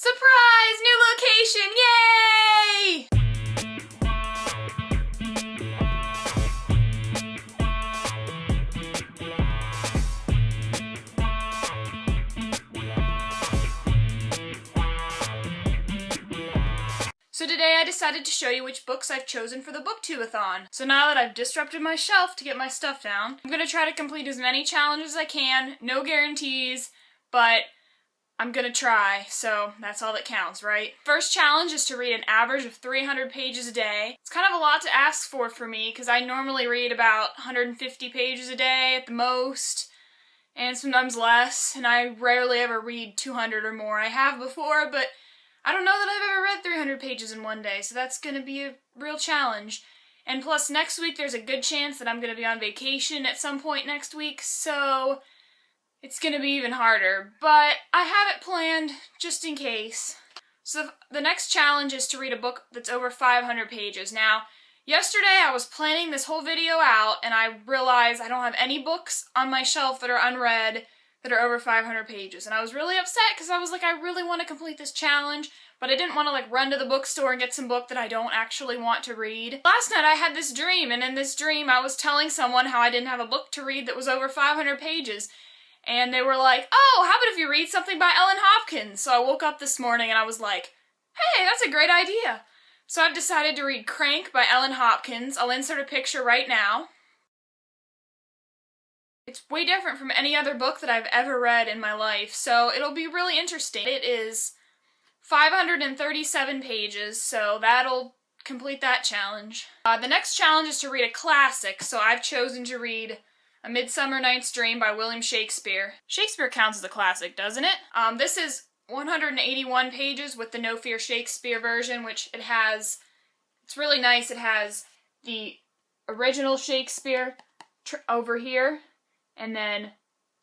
Surprise! New location! Yay! So today I decided to show you which books I've chosen for the BookTube-A-Thon. So now that I've disrupted my shelf to get my stuff down, I'm gonna try to complete as many challenges as I can. No guarantees, but I'm gonna try, so that's all that counts, right? First challenge is to read an average of 300 pages a day. It's kind of a lot to ask for me, because I normally read about 150 pages a day at the most, and sometimes less, and I rarely ever read 200 or more. I have before, but I don't know that I've ever read 300 pages in one day, so that's gonna be a real challenge. And plus, next week there's a good chance that I'm gonna be on vacation at some point next week, so it's gonna be even harder, but I have it planned just in case. So the next challenge is to read a book that's over 500 pages. Now, yesterday I was planning this whole video out and I realized I don't have any books on my shelf that are unread that are over 500 pages. And I was really upset because I was like, I really want to complete this challenge, but I didn't want to run to the bookstore and get some book that I don't actually want to read. Last night I had this dream, and in this dream I was telling someone how I didn't have a book to read that was over 500 pages. And they were like, oh, how about if you read something by Ellen Hopkins? So I woke up this morning and I was like, hey, that's a great idea. So I've decided to read Crank by Ellen Hopkins. I'll insert a picture right now. It's way different from any other book that I've ever read in my life, so it'll be really interesting. It is 537 pages, so that'll complete that challenge. The next challenge is to read a classic, so I've chosen to read A Midsummer Night's Dream by William Shakespeare. Shakespeare counts as a classic, doesn't it? This is 181 pages with the No Fear Shakespeare version, which it's really nice. It has the original Shakespeare over here, and then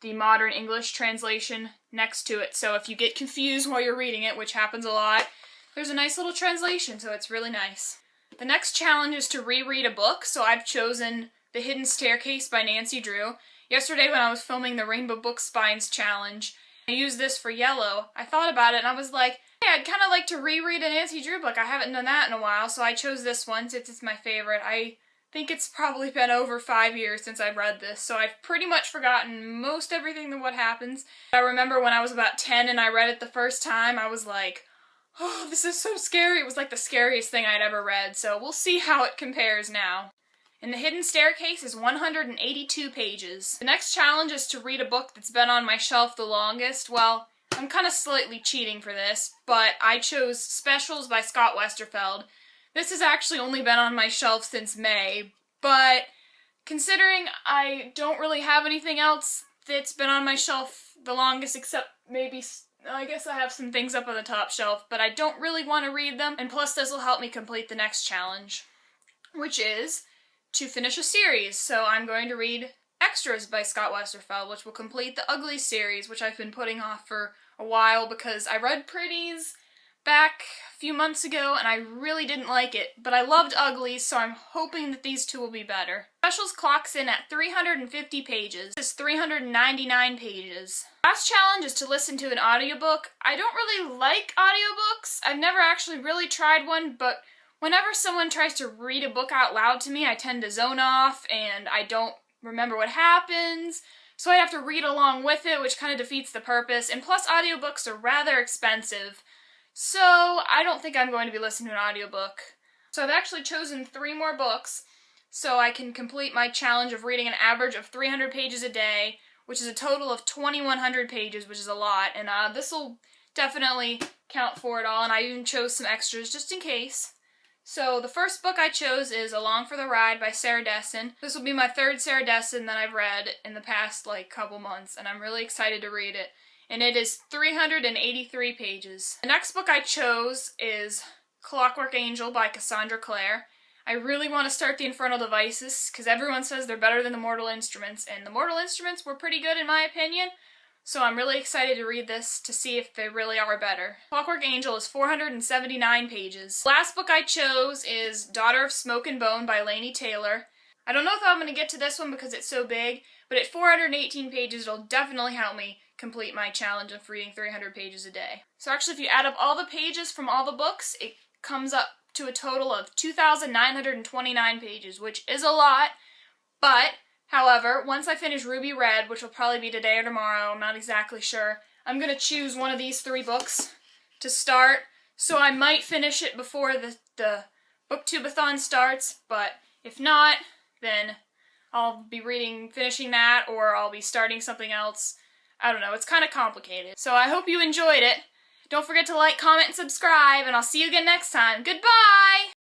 the modern English translation next to it. So if you get confused while you're reading it, which happens a lot, there's a nice little translation, so it's really nice. The next challenge is to reread a book, so I've chosen The Hidden Staircase by Nancy Drew. Yesterday when I was filming the Rainbow Book Spines challenge, I used this for Yellow. I thought about it and I was like, hey, I'd kind of like to reread a Nancy Drew book. I haven't done that in a while, so I chose this one since it's my favorite. I think it's probably been over 5 years since I've read this, so I've pretty much forgotten most everything that what happens. I remember when I was about 10 and I read it the first time, I was like, oh, this is so scary. It was like the scariest thing I'd ever read, so we'll see how it compares now. And The Hidden Staircase is 182 pages. The next challenge is to read a book that's been on my shelf the longest. Well, I'm kind of slightly cheating for this, but I chose Specials by Scott Westerfeld. This has actually only been on my shelf since May, but considering I don't really have anything else that's been on my shelf the longest except maybe, I guess I have some things up on the top shelf, but I don't really want to read them, and plus this will help me complete the next challenge, which is to finish a series. So I'm going to read Extras by Scott Westerfeld, which will complete the Ugly series, which I've been putting off for a while because I read Pretties back a few months ago and I really didn't like it, but I loved Ugly, so I'm hoping that these two will be better. Specials clocks in at 350 pages. This is 399 pages. Last challenge is to listen to an audiobook. I don't really like audiobooks. I've never actually really tried one, but whenever someone tries to read a book out loud to me, I tend to zone off and I don't remember what happens, so I have to read along with it, which kind of defeats the purpose, and plus audiobooks are rather expensive, so I don't think I'm going to be listening to an audiobook. So I've actually chosen 3 more books so I can complete my challenge of reading an average of 300 pages a day, which is a total of 2,100 pages, which is a lot, and this will definitely count for it all, and I even chose some extras just in case. So the first book I chose is Along for the Ride by Sarah Dessen. This will be my 3rd Sarah Dessen that I've read in the past couple months, and I'm really excited to read it. And it is 383 pages. The next book I chose is Clockwork Angel by Cassandra Clare. I really want to start The Infernal Devices because everyone says they're better than The Mortal Instruments, and The Mortal Instruments were pretty good in my opinion. So I'm really excited to read this to see if they really are better. Clockwork Angel is 479 pages. The last book I chose is Daughter of Smoke and Bone by Laini Taylor. I don't know if I'm going to get to this one because it's so big, but at 418 pages it'll definitely help me complete my challenge of reading 300 pages a day. So actually, if you add up all the pages from all the books, it comes up to a total of 2,929 pages, which is a lot, but, however, once I finish Ruby Red, which will probably be today or tomorrow, I'm not exactly sure, I'm going to choose one of these 3 books to start, so I might finish it before the BookTube-A-Thon starts, but if not, then I'll be finishing that, or I'll be starting something else. I don't know, it's kind of complicated. So I hope you enjoyed it. Don't forget to like, comment, and subscribe, and I'll see you again next time. Goodbye!